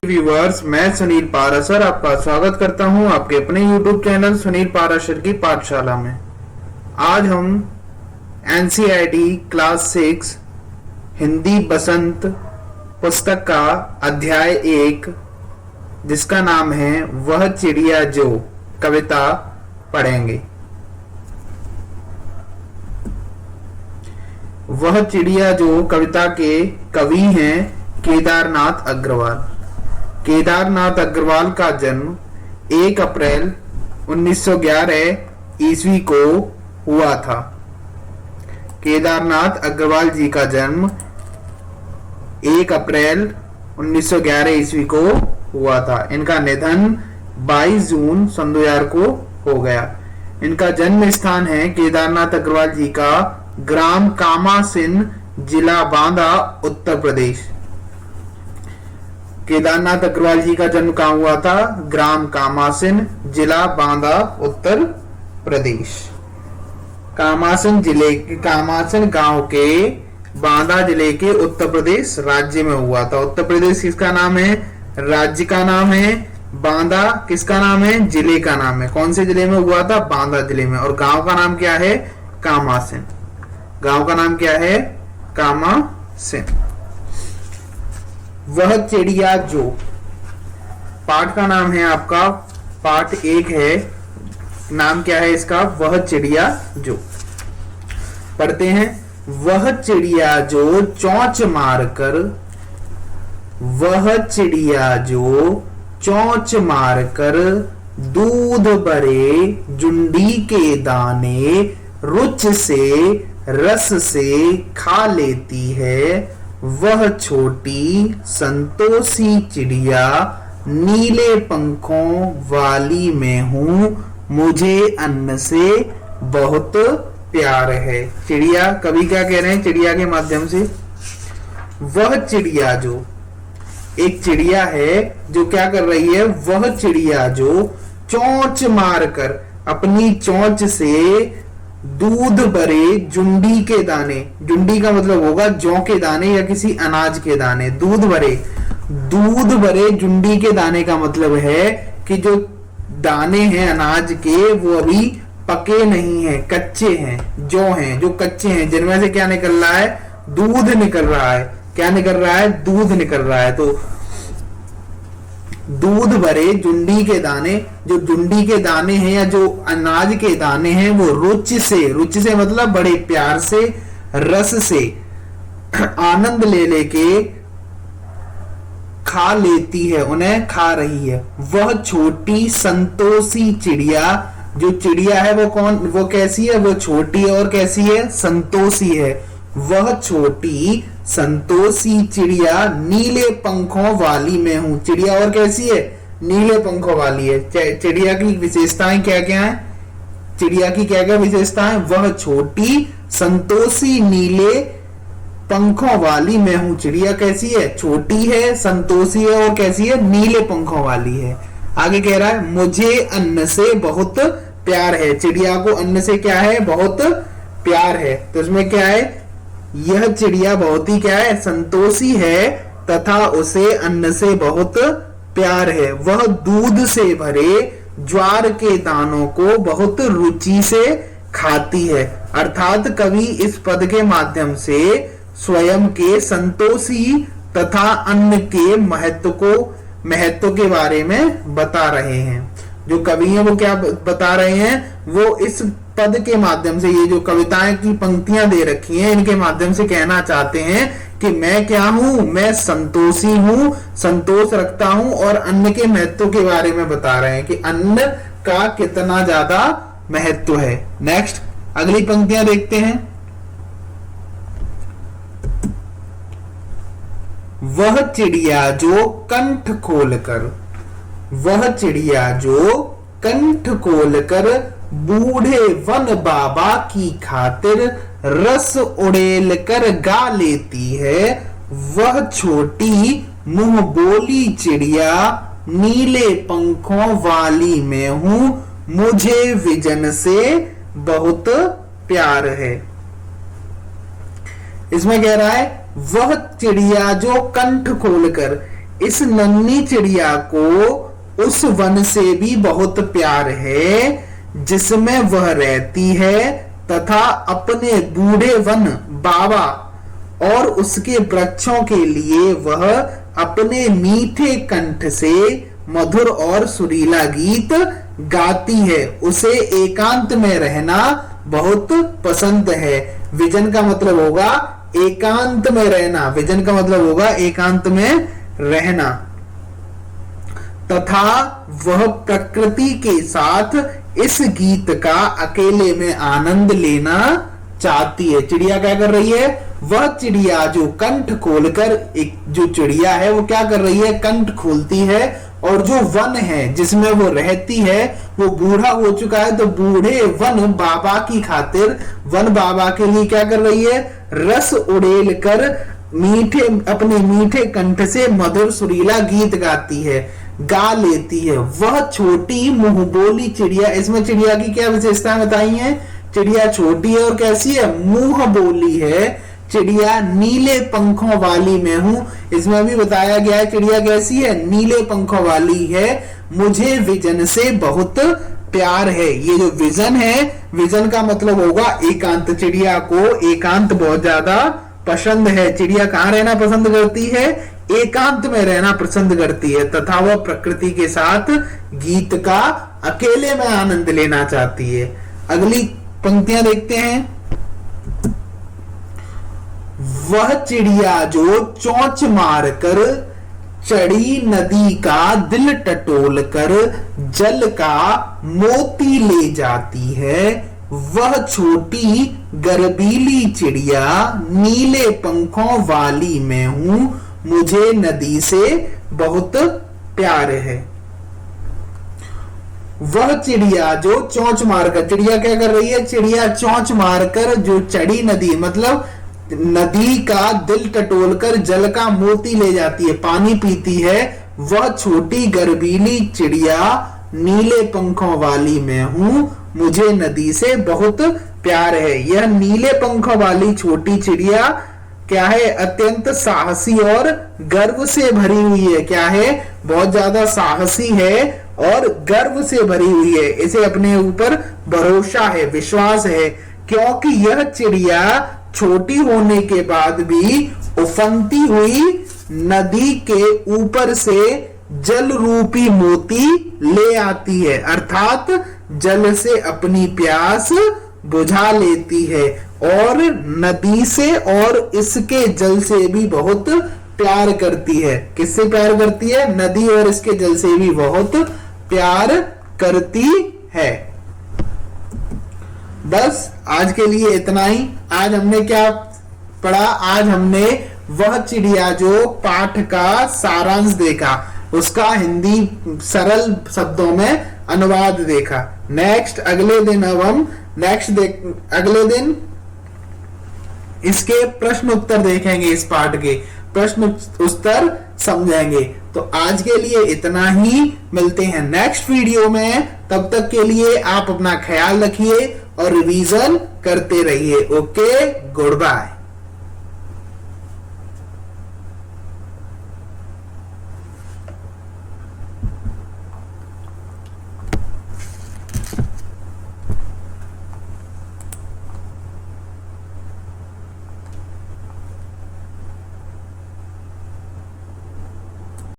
Viewers, मैं सुनील पाराशर आपका स्वागत करता हूं आपके अपने YouTube चैनल सुनील पाराशर की पाठशाला में। आज हम NCERT क्लास 6 हिंदी बसंत पुस्तक का अध्याय 1 जिसका नाम है वह चिड़िया जो कविता पढ़ेंगे। वह चिड़िया जो कविता के कवि हैं केदारनाथ अग्रवाल। केदारनाथ अग्रवाल का जन्म 1 अप्रैल 1911 ईस्वी को हुआ था। केदारनाथ अग्रवाल जी का जन्म 1 अप्रैल 1911 ईस्वी को हुआ था। इनका निधन 22 जून सन 2000 को हो गया। इनका जन्म स्थान है केदारनाथ अग्रवाल जी का ग्राम कामासिन, जिला बांदा, उत्तर प्रदेश। केदारनाथ अग्रवाल जी का जन्म कहाँ हुआ था? ग्राम कामासिन, जिला बांदा, उत्तर प्रदेश। कामासिन गांव के बांदा जिले के उत्तर प्रदेश राज्य में हुआ था। उत्तर प्रदेश किसका नाम है? राज्य का नाम है। बांदा किसका नाम है? जिले का नाम है। कौन से जिले में हुआ था? बांदा जिले में। और गांव का नाम क्या है? कामासिन। गांव का नाम क्या है? कामासिन। वह चिड़िया जो, पाठ का नाम है आपका, पाठ 1 है। नाम क्या है इसका? वह चिड़िया जो। पढ़ते हैं। वह चिड़िया जो चोंच मारकर, वह चिड़िया जो चोंच मारकर दूध भरे जुंडी के दाने रुच से रस से खा लेती है। वह छोटी संतोषी चिड़िया नीले पंखों वाली मैं हूं, मुझे अन्न से बहुत प्यार है। चिड़िया, कवि क्या कह रहे हैं चिड़िया के माध्यम से? वह चिड़िया जो, एक चिड़िया है जो क्या कर रही है? वह चिड़िया जो चोंच मारकर अपनी चोंच से दूध भरे जुंडी के दाने, जुंडी का मतलब होगा जौ के दाने या किसी अनाज के दाने। दूध भरे जुंडी के दाने का मतलब है कि जो दाने हैं अनाज के वो अभी पके नहीं हैं, कच्चे हैं, जौ हैं जो कच्चे हैं, जिनमें से क्या निकल रहा है? दूध निकल रहा है। क्या निकल रहा है? दूध निकल रहा है। तो दूध भरे जुंडी के दाने, जो जुंडी के दाने हैं या जो अनाज के दाने हैं वो रुचि से मतलब बड़े प्यार से, रस से, आनंद ले लेके खा लेती है, उन्हें खा रही है। वह छोटी संतोषी चिड़िया, जो चिड़िया है वो कौन, वो कैसी है? वो छोटी और कैसी है? संतोषी है। वह छोटी संतोषी चिड़िया नीले पंखों वाली मैं हूं। चिड़िया और कैसी है? नीले पंखों वाली है। चिड़िया की विशेषताएं क्या क्या है? चिड़िया की क्या क्या विशेषताएं? वह छोटी संतोषी नीले पंखों वाली मैं हूं। चिड़िया कैसी है? छोटी है, संतोषी है और कैसी है? नीले पंखों वाली है। आगे कह रहा है मुझे अन्न से बहुत प्यार है। चिड़िया को अन्न से क्या है? बहुत प्यार है। तो इसमें क्या है? यह चिड़िया बहुत ही क्या है? संतोषी है तथा उसे अन्न से बहुत प्यार है। वह दूध से भरे ज्वार के दानों को बहुत रुचि से खाती है। अर्थात कवि इस पद के माध्यम से स्वयं के संतोषी तथा अन्न के महत्व के बारे में बता रहे हैं। जो कवि हैं वो क्या बता रहे हैं? वो इस पद के माध्यम से, ये जो कविताएं की पंक्तियां दे रखी हैं इनके माध्यम से कहना चाहते हैं कि मैं क्या हूं? मैं संतोषी हूं, संतोष रखता हूं और अन्न के महत्व के बारे में बता रहे हैं कि अन्न का कितना ज्यादा महत्व है। नेक्स्ट अगली पंक्तियां देखते हैं। वह चिड़िया जो कंठ खोलकर, वह चिड़िया जो कंठ खोलकर बूढ़े वन बाबा की खातिर रस उड़ेल कर गा लेती है। वह छोटी मुंह बोली चिड़िया नीले पंखों वाली मैं हूं, मुझे विजन से बहुत प्यार है। इसमें कह रहा है वह चिड़िया जो कंठ खोलकर, इस नन्ही चिड़िया को उस वन से भी बहुत प्यार है जिसमें वह रहती है, तथा अपने बूढ़े वन बाबा और उसके वृक्षों के लिए वह अपने मीठे कंठ से मधुर और सुरीला गीत गाती है। उसे एकांत में रहना बहुत पसंद है। विजन का मतलब होगा एकांत में रहना, विजन का मतलब होगा एकांत में रहना। तथा वह प्रकृति के साथ इस गीत का अकेले में आनंद लेना चाहती है। चिड़िया क्या कर रही है? वह चिड़िया जो कंठ खोलकर, एक जो चिड़िया है वो क्या कर रही है? कंठ खोलती है, और जो वन है जिसमें वो रहती है वो बूढ़ा हो चुका है, तो बूढ़े वन बाबा की खातिर वन बाबा के लिए क्या कर रही है? रस उड़ेल कर अपने मीठे कंठ से मधुर सुरीला गीत गाती है, गा लेती है। वह छोटी मुंहबोली चिड़िया, इसमें चिड़िया की क्या विशेषताएं बताई हैं? चिड़िया छोटी है और कैसी है? मुंह बोली है। चिड़िया नीले पंखों वाली मैं हूं, इसमें भी बताया गया है चिड़िया कैसी है? नीले पंखों वाली है। मुझे विजन से बहुत प्यार है। ये जो विजन है, विजन का मतलब होगा एकांत। चिड़िया को एकांत बहुत ज्यादा पसंद है। चिड़िया कहाँ रहना पसंद करती है? एकांत में रहना पसंद करती है, तथा वह प्रकृति के साथ गीत का अकेले में आनंद लेना चाहती है। अगली पंक्तियां देखते हैं। वह चिड़िया जो चोंच मारकर चढ़ी नदी का दिल टटोल कर जल का मोती ले जाती है, वह छोटी गर्बीली चिड़िया नीले पंखों वाली मैं हूं, मुझे नदी से बहुत प्यार है। वह चिड़िया जो चोंच मारकर, चिड़िया क्या कर रही है? चिड़िया चोंच मारकर जो चढ़ी नदी, मतलब नदी का दिल टटोलकर जल का मोती ले जाती है, पानी पीती है। वह छोटी गर्बीली चिड़िया नीले पंखों वाली मैं हूं, मुझे नदी से बहुत प्यार है। यह नीले पंखों वाली छोटी चिड़िया क्या है? अत्यंत साहसी और गर्व से भरी हुई है। क्या है? बहुत ज्यादा साहसी है और गर्व से भरी हुई है। इसे अपने ऊपर भरोसा है, विश्वास है, क्योंकि यह चिड़िया छोटी होने के बाद भी उफनती हुई नदी के ऊपर से जल रूपी मोती ले आती है, अर्थात जल से अपनी प्यास बुझा लेती है, और नदी से और इसके जल से भी बहुत प्यार करती है। किससे प्यार करती है? नदी और इसके जल से भी बहुत प्यार करती है। बस आज के लिए इतना ही। आज हमने क्या पढ़ा? आज हमने वह चिड़िया जो पाठ का सारांश देखा, उसका हिंदी सरल शब्दों में अनुवाद देखा। नेक्स्ट अगले दिन अब हम अगले दिन इसके प्रश्न उत्तर देखेंगे, इस पाठ के प्रश्न उत्तर समझेंगे। तो आज के लिए इतना ही, मिलते हैं नेक्स्ट वीडियो में। तब तक के लिए आप अपना ख्याल रखिए और रिवीजन करते रहिए। Okay, good bye.